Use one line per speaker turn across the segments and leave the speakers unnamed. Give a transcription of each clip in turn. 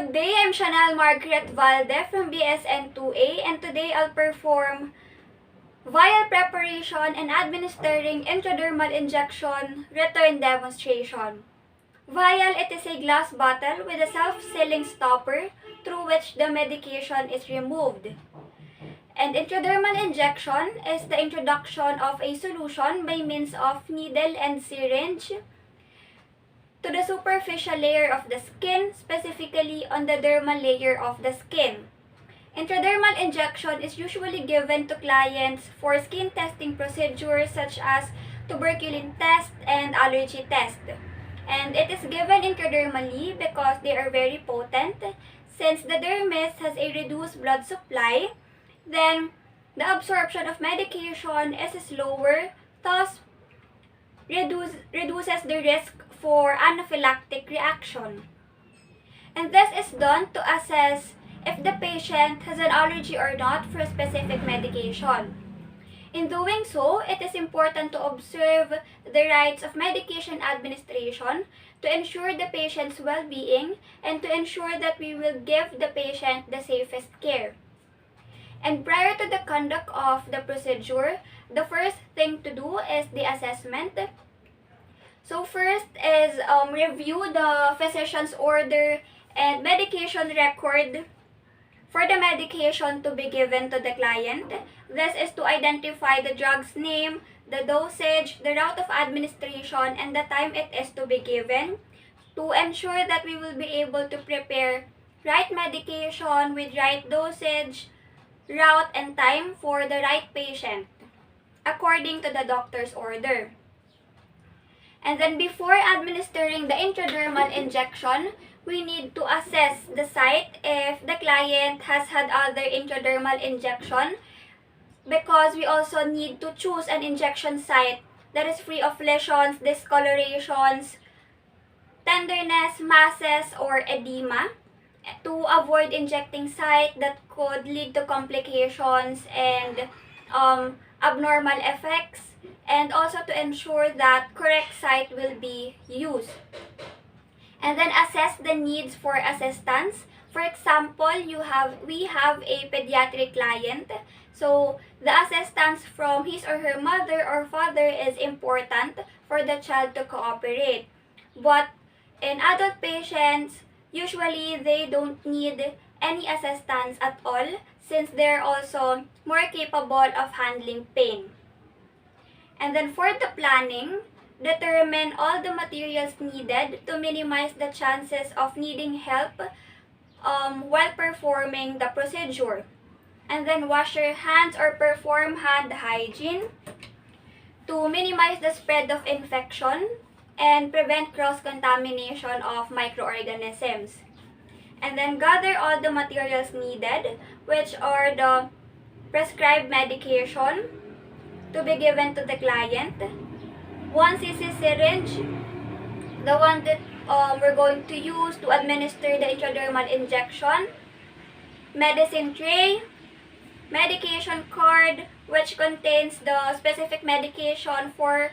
Good day, I'm Chanel Margaret Valde from BSN 2A, and today I'll perform vial preparation and administering intradermal injection return demonstration. Vial, it is a glass bottle with a self-sealing stopper through which the medication is removed. And intradermal injection is the introduction of a solution by means of needle and syringe to the superficial layer of the skin, specifically on the dermal layer of the skin. Intradermal injection is usually given to clients for skin testing procedures such as tuberculin test and allergy test. And it is given intradermally because they are very potent. Since the dermis has a reduced blood supply, then the absorption of medication is slower, thus reduces the risk for anaphylactic reaction. And this is done to assess if the patient has an allergy or not for a specific medication. In doing so, it is important to observe the rights of medication administration to ensure the patient's well-being and to ensure that we will give the patient the safest care. And prior to the conduct of the procedure, the first thing to do is the assessment. So first is review the physician's order and medication record for the medication to be given to the client. This is to identify the drug's name, the dosage, the route of administration, and the time it is to be given to ensure that we will be able to prepare right medication with right dosage, route, and time for the right patient according to the doctor's order. And then before administering the intradermal injection, we need to assess the site if the client has had other intradermal injection, because we also need to choose an injection site that is free of lesions, discolorations, tenderness, masses, or edema, to avoid injecting site that could lead to complications and abnormal effects, and also to ensure that correct site will be used. And then assess the needs for assistance. For example, we have a pediatric client, so the assistance from his or her mother or father is important for the child to cooperate. But in adult patients, usually they don't need any assistance at all, since they're also more capable of handling pain. And then for the planning, determine all the materials needed to minimize the chances of needing help while performing the procedure. And then wash your hands or perform hand hygiene to minimize the spread of infection and prevent cross-contamination of microorganisms. And then gather all the materials needed, which are the prescribed medication to be given to the client, 1 cc syringe, the one that we're going to use to administer the intradermal injection, medicine tray, medication card which contains the specific medication for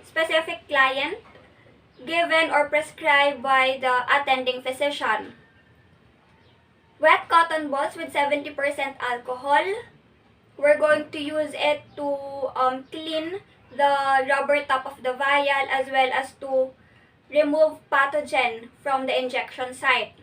specific client given or prescribed by the attending physician, wet cotton balls with 70% alcohol. We're going to use it to clean the rubber top of the vial, as well as to remove pathogen from the injection site.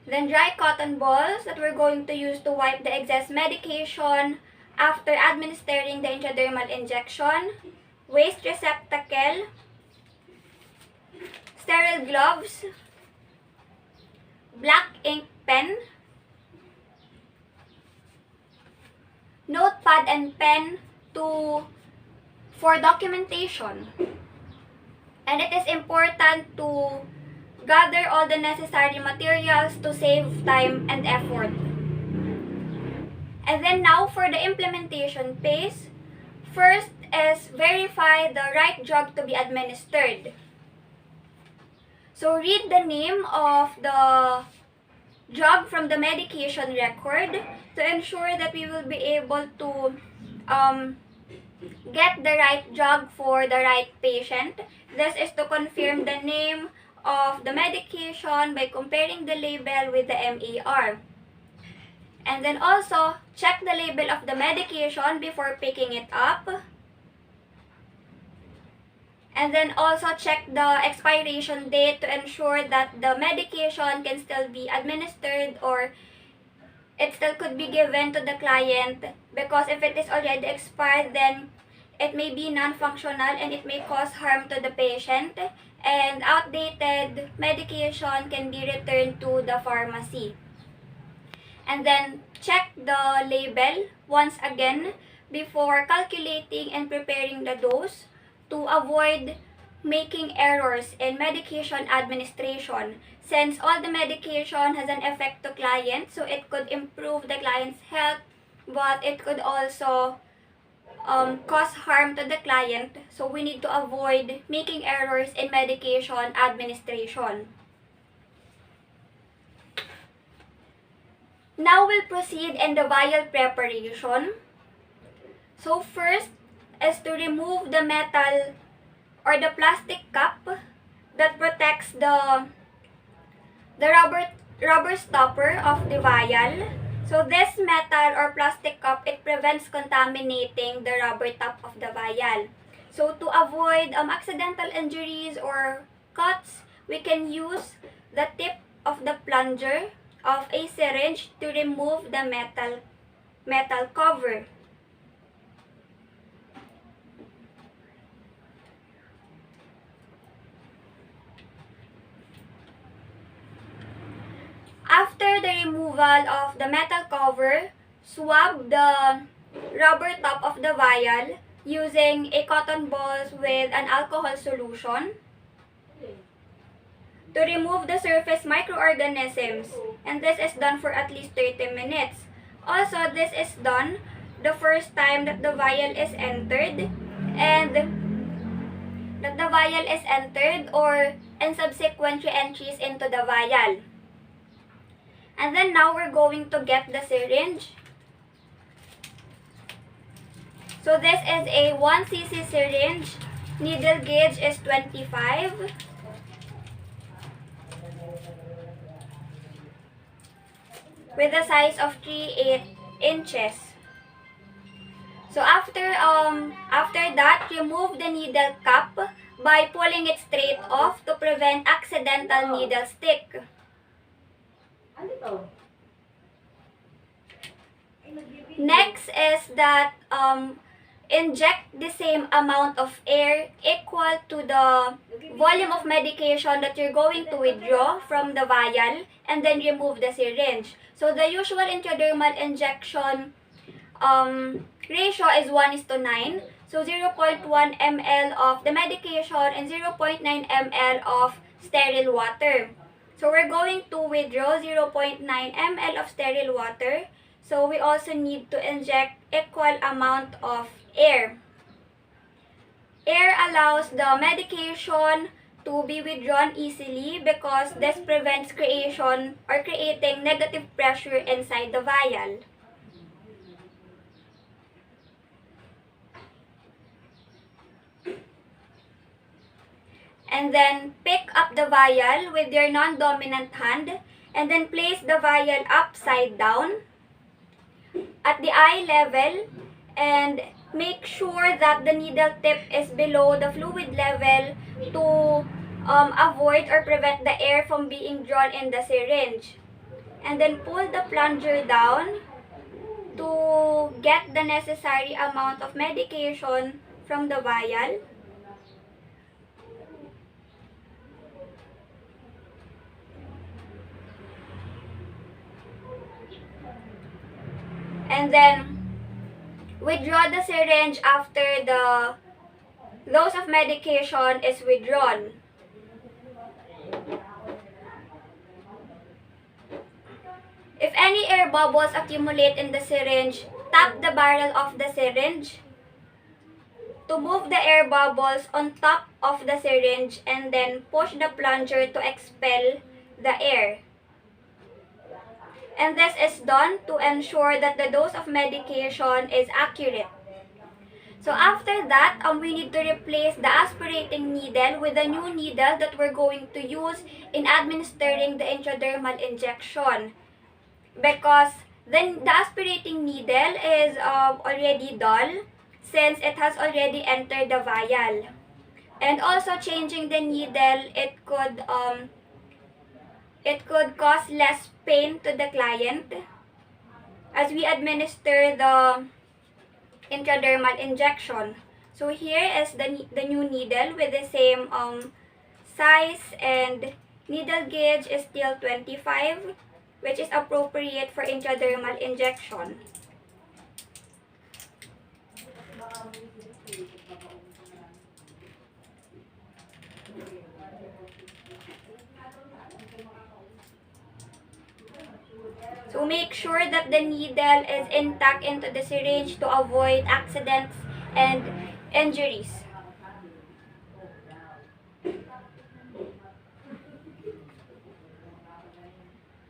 Then dry cotton balls that we're going to use to wipe the excess medication after administering the intradermal injection, waste receptacle, sterile gloves, black ink pen, notepad and pen for documentation. And it is important to gather all the necessary materials to save time and effort. And then now for the implementation phase, first is verify the right drug to be administered. So read the name of the drug from the medication record to ensure that we will be able to get the right drug for the right patient. This is to confirm the name of the medication by comparing the label with the MAR. And then also, check the label of the medication before picking it up. And then also check the expiration date to ensure that the medication can still be administered or it still could be given to the client, because if it is already expired, then it may be non-functional and it may cause harm to the patient, and outdated medication can be returned to the pharmacy. And then check the label once again before calculating and preparing the dose to avoid making errors in medication administration, since all the medication has an effect to client, so it could improve the client's health, but it could also cause harm to the client, so we need to avoid making errors in medication administration. Now we'll proceed in the vial preparation. So first is to remove the metal or the plastic cup that protects the rubber stopper of the vial. So this metal or plastic cup, it prevents contaminating the rubber top of the vial. So to avoid accidental injuries or cuts, we can use the tip of the plunger of a syringe to remove the metal cover. After the removal of the metal cover, swab the rubber top of the vial using a cotton balls with an alcohol solution to remove the surface microorganisms, and this is done for at least 30 minutes. Also, this is done the first time that the vial is entered or in subsequent entries into the vial. And then now we're going to get the syringe. So this is a 1 cc syringe. Needle gauge is 25. With a size of 3/8 inches. So after that, remove the needle cap by pulling it straight off to prevent accidental needle stick. Next is that inject the same amount of air equal to the volume of medication that you're going to withdraw from the vial, and then remove the syringe. So the usual intradermal injection ratio is 1:9. So 0.1 ml of the medication and 0.9 ml of sterile water. So we're going to withdraw 0.9 ml of sterile water. So we also need to inject equal amount of air. Air allows the medication to be withdrawn easily because this prevents creating negative pressure inside the vial. And then pick up the vial with your non-dominant hand and then place the vial upside down at the eye level, and make sure that the needle tip is below the fluid level to avoid or prevent the air from being drawn in the syringe. And then pull the plunger down to get the necessary amount of medication from the vial. And then withdraw the syringe after the dose of medication is withdrawn. If any air bubbles accumulate in the syringe, tap the barrel of the syringe to move the air bubbles on top of the syringe, and then push the plunger to expel the air. And this is done to ensure that the dose of medication is accurate. So after that, we need to replace the aspirating needle with a new needle that we're going to use in administering the intradermal injection. Because then the aspirating needle is already dull since it has already entered the vial. And also changing the needle, it could cause less pain to the client as we administer the intradermal injection. So here is the new needle with the same size, and needle gauge is still 25, which is appropriate for intradermal injection. So make sure that the needle is intact into the syringe to avoid accidents and injuries.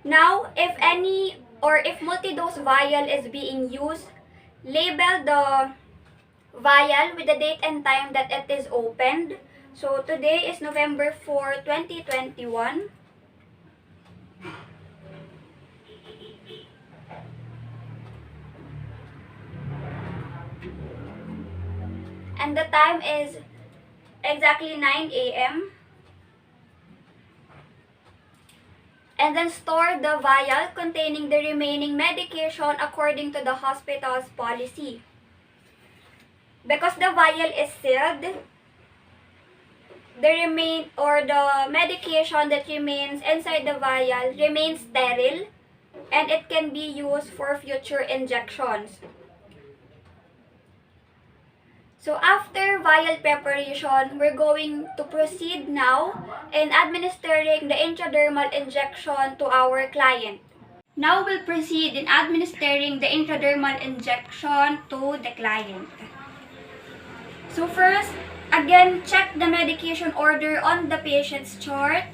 Now, if multi-dose vial is being used, label the vial with the date and time that it is opened. So today is November 4, 2021. And the time is exactly 9 a.m. And then store the vial containing the remaining medication according to the hospital's policy. Because the vial is sealed, the medication that remains inside the vial remains sterile, and it can be used for future injections. So after vial preparation, we're going to proceed now in administering the intradermal injection to our client. Now we'll proceed in administering the intradermal injection to the client. So first, again, check the medication order on the patient's chart.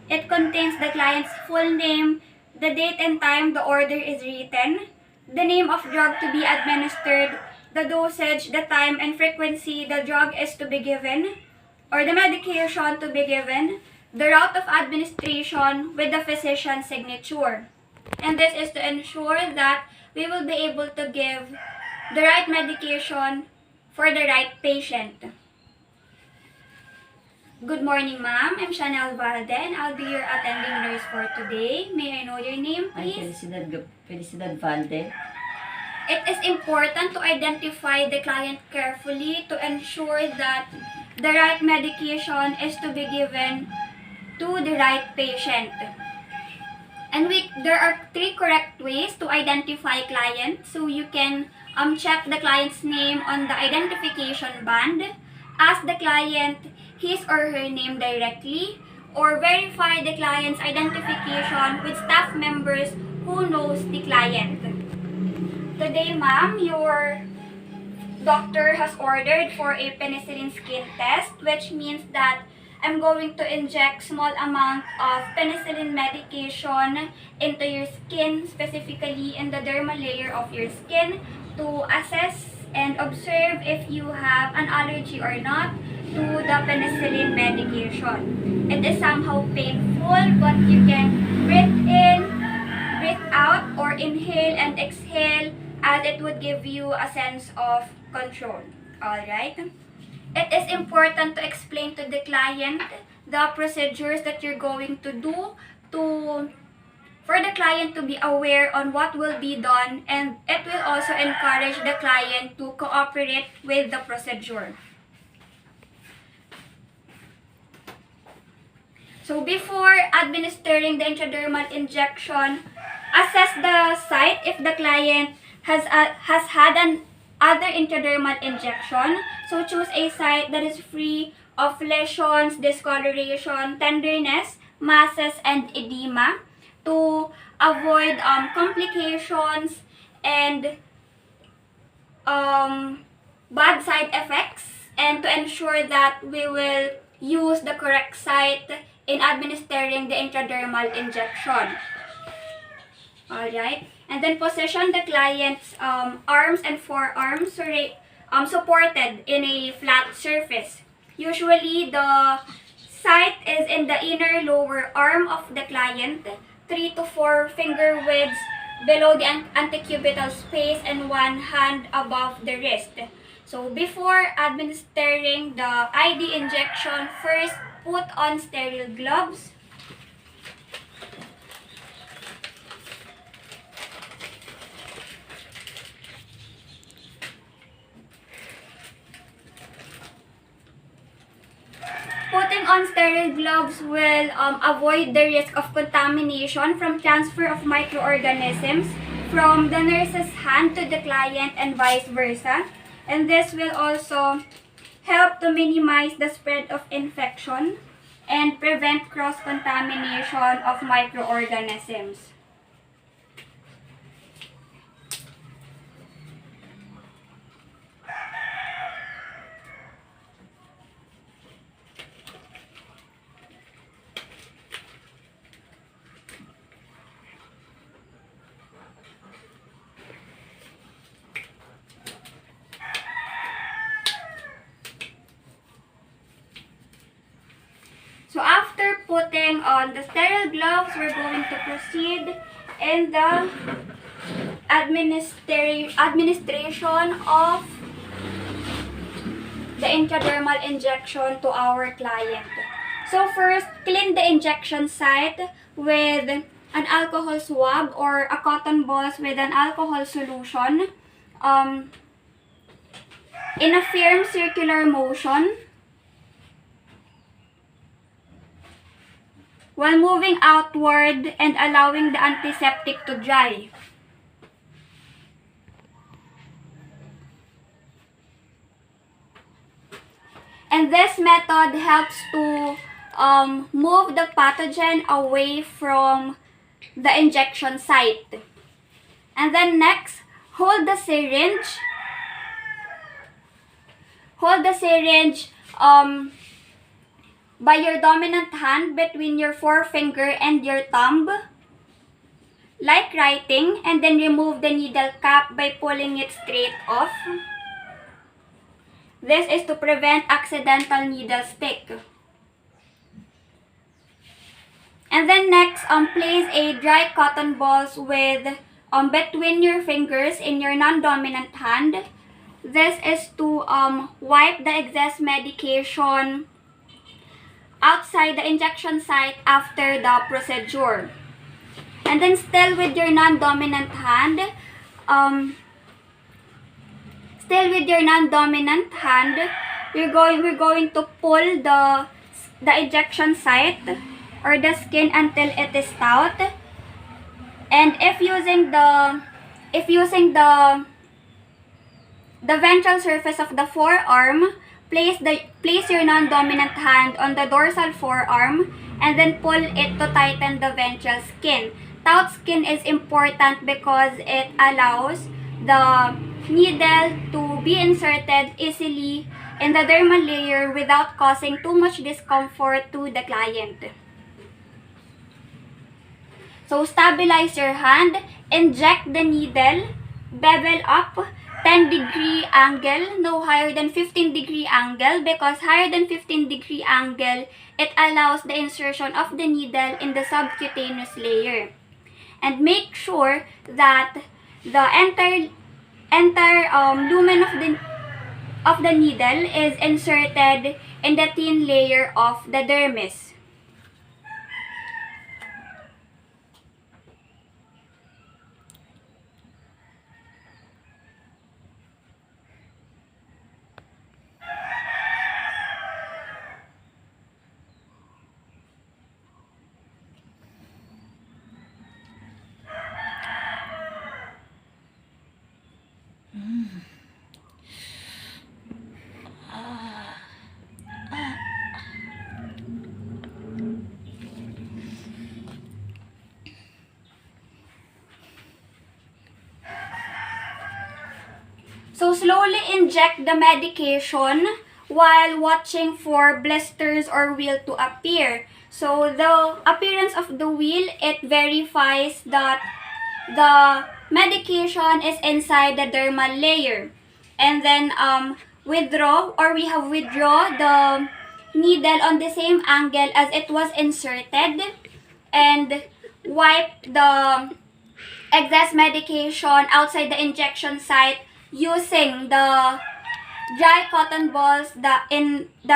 It contains the client's full name, the date and time the order is written, the name of drug to be administered, the dosage, the time and frequency the drug is to be given, or the medication to be given, the route of administration with the physician's signature. And this is to ensure that we will be able to give the right medication for the right patient. Good morning, ma'am. I'm Chanel Valde, and I'll be your attending nurse for today. May I know your name, please?
Felicidad Valde.
It is important to identify the client carefully to ensure that the right medication is to be given to the right patient. And there are 3 correct ways to identify clients. So you can check the client's name on the identification band, ask the client his or her name directly, or verify the client's identification with staff members who knows the client. Today, ma'am, your doctor has ordered for a penicillin skin test, which means that I'm going to inject small amount of penicillin medication into your skin, specifically in the dermal layer of your skin, to assess and observe if you have an allergy or not to the penicillin medication. It is somehow painful, but you can breathe in, breathe out, or inhale and exhale, as it would give you a sense of control. Alright? It is important to explain to the client the procedures that you're going to do for the client to be aware on what will be done, and it will also encourage the client to cooperate with the procedure. So before administering the intradermal injection, assess the site if the client has had an other intradermal injection. So choose a site that is free of lesions, discoloration, tenderness, masses, and edema to avoid complications and bad side effects, and to ensure that we will use the correct site in administering the intradermal injection. Alright, and then position the client's arms and forearms supported in a flat surface. Usually, the site is in the inner lower arm of the client, 3 to 4 finger widths below the antecubital space and 1 hand above the wrist. So before administering the ID injection, first put on sterile gloves. Putting on sterile gloves will avoid the risk of contamination from transfer of microorganisms from the nurse's hand to the client and vice versa. And this will also help to minimize the spread of infection and prevent cross-contamination of microorganisms. So after putting on the sterile gloves, we're going to proceed in the administration of the intradermal injection to our client. So first, clean the injection site with an alcohol swab or a cotton balls with an alcohol solution in a firm circular motion, while moving outward and allowing the antiseptic to dry. And this method helps to move the pathogen away from the injection site. And then next, hold the syringe by your dominant hand between your forefinger and your thumb, like writing, and then remove the needle cap by pulling it straight off. This is to prevent accidental needle stick. And then next, place a dry cotton balls with between your fingers in your non-dominant hand. This is to wipe the excess medication outside the injection site after the procedure. And then still with your non-dominant hand, we're going to pull the injection site or the skin until it is taut. And if using the ventral surface of the forearm, place your non-dominant hand on the dorsal forearm and then pull it to tighten the ventral skin. Taut skin is important because it allows the needle to be inserted easily in the dermal layer without causing too much discomfort to the client. So stabilize your hand, inject the needle, bevel up, 10-degree angle, no higher than 15-degree angle, because higher than 15-degree angle, it allows the insertion of the needle in the subcutaneous layer. And make sure that the entire lumen of the needle is inserted in the thin layer of the dermis. So slowly inject the medication while watching for blisters or wheal to appear. So the appearance of the wheal, it verifies that the medication is inside the dermal layer. And then we have withdraw the needle on the same angle as it was inserted, and wipe the excess medication outside the injection site using the dry cotton balls that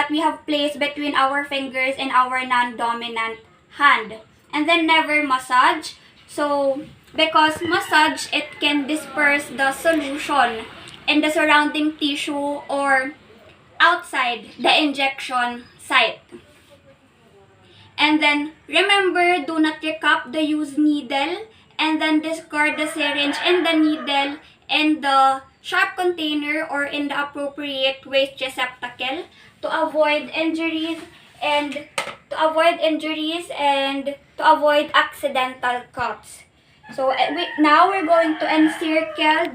we have placed between our fingers and our non-dominant hand. And then never massage. So because massage, it can disperse the solution in the surrounding tissue or outside the injection site. And then remember, do not recap the used needle, and then discard the syringe and the needle in the sharp container or in the appropriate waste receptacle to avoid injuries and to avoid accidental cuts. So now we're going to encircle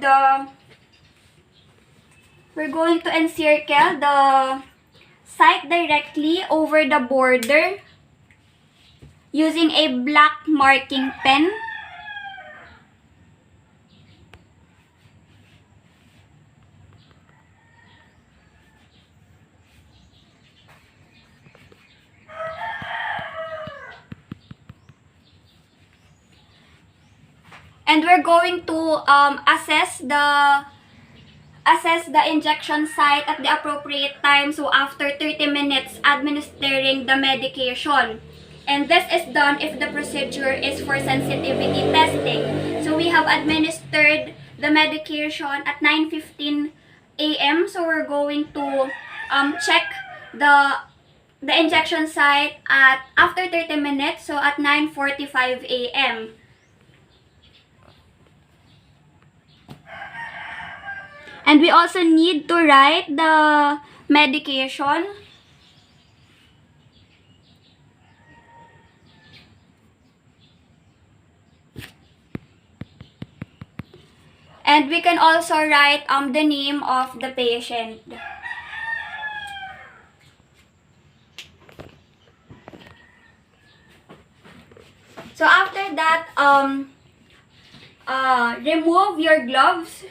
the site directly over the border using a black marking pen. And we're going to assess the injection site at the appropriate time, so after 30 minutes administering the medication. And this is done if the procedure is for sensitivity testing. So we have administered the medication at 9:15 a.m. So we're going to check the injection site at after 30 minutes, so at 9:45 a.m. And we also need to write the medication. And we can also write the name of the patient. So after that, remove your gloves.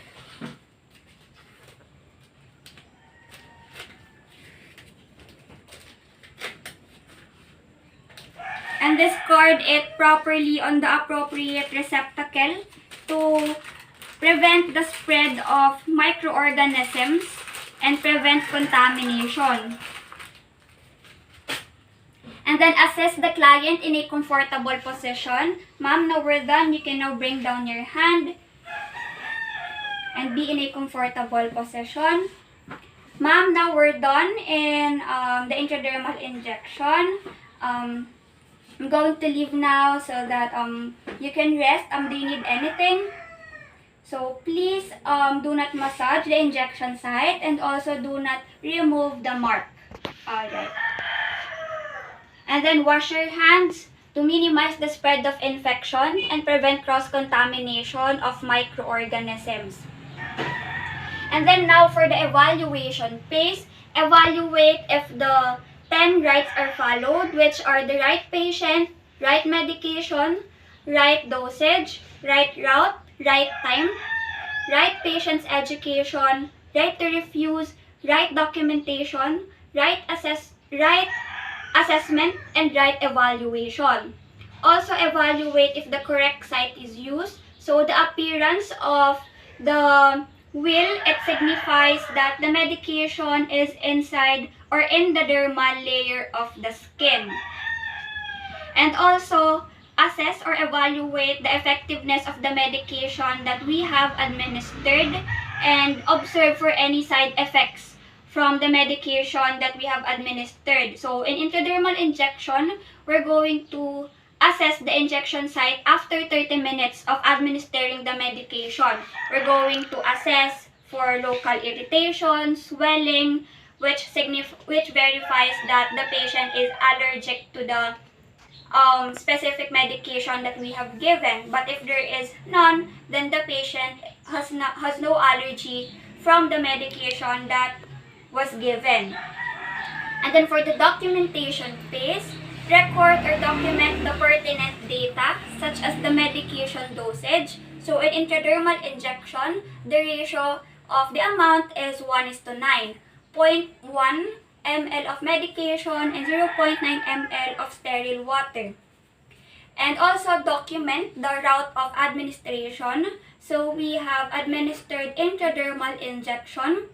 And discard it properly on the appropriate receptacle to prevent the spread of microorganisms and prevent contamination. And then assess the client in a comfortable position. Ma'am, now we're done. You can now bring down your hand and be in a comfortable position. Ma'am, now we're done in the intradermal injection. I'm going to leave now so that you can rest. Do you need anything? So please do not massage the injection site, and also do not remove the mark. Alright. And then wash your hands to minimize the spread of infection and prevent cross-contamination of microorganisms. And then now for the evaluation phase, evaluate if the 10 rights are followed, which are the right patient, right medication, right dosage, right route, right time, right patient's education, right to refuse, right documentation, right assessment, and right evaluation. Also evaluate if the correct site is used. So the appearance of the wheel, it signifies that the medication is inside or in the dermal layer of the skin. And also assess or evaluate the effectiveness of the medication that we have administered, and observe for any side effects from the medication that we have administered. So in intradermal injection, we're going to assess the injection site after 30 minutes of administering the medication. We're going to assess for local irritation, swelling, which verifies that the patient is allergic to the specific medication that we have given. But if there is none, then the patient has no allergy from the medication that was given. And then for the documentation phase, record or document the pertinent data such as the medication dosage. So in intradermal injection, the ratio of the amount is 1:9, 0.1 ml of medication and 0.9 ml of sterile water. And also document the route of administration. So we have administered intradermal injection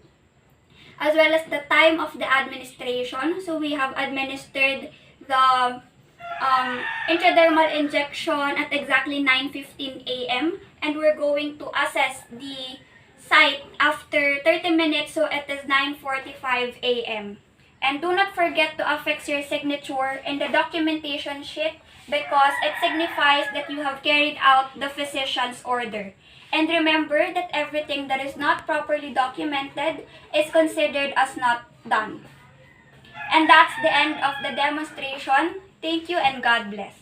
as well as the time of the administration. So we have administered the intradermal injection at exactly 9:15 a.m. and we're going to assess the site after 30 minutes, so it is 9:45 a.m. And do not forget to affix your signature in the documentation sheet because it signifies that you have carried out the physician's order. And remember that everything that is not properly documented is considered as not done. And that's the end of the demonstration. Thank you and God bless.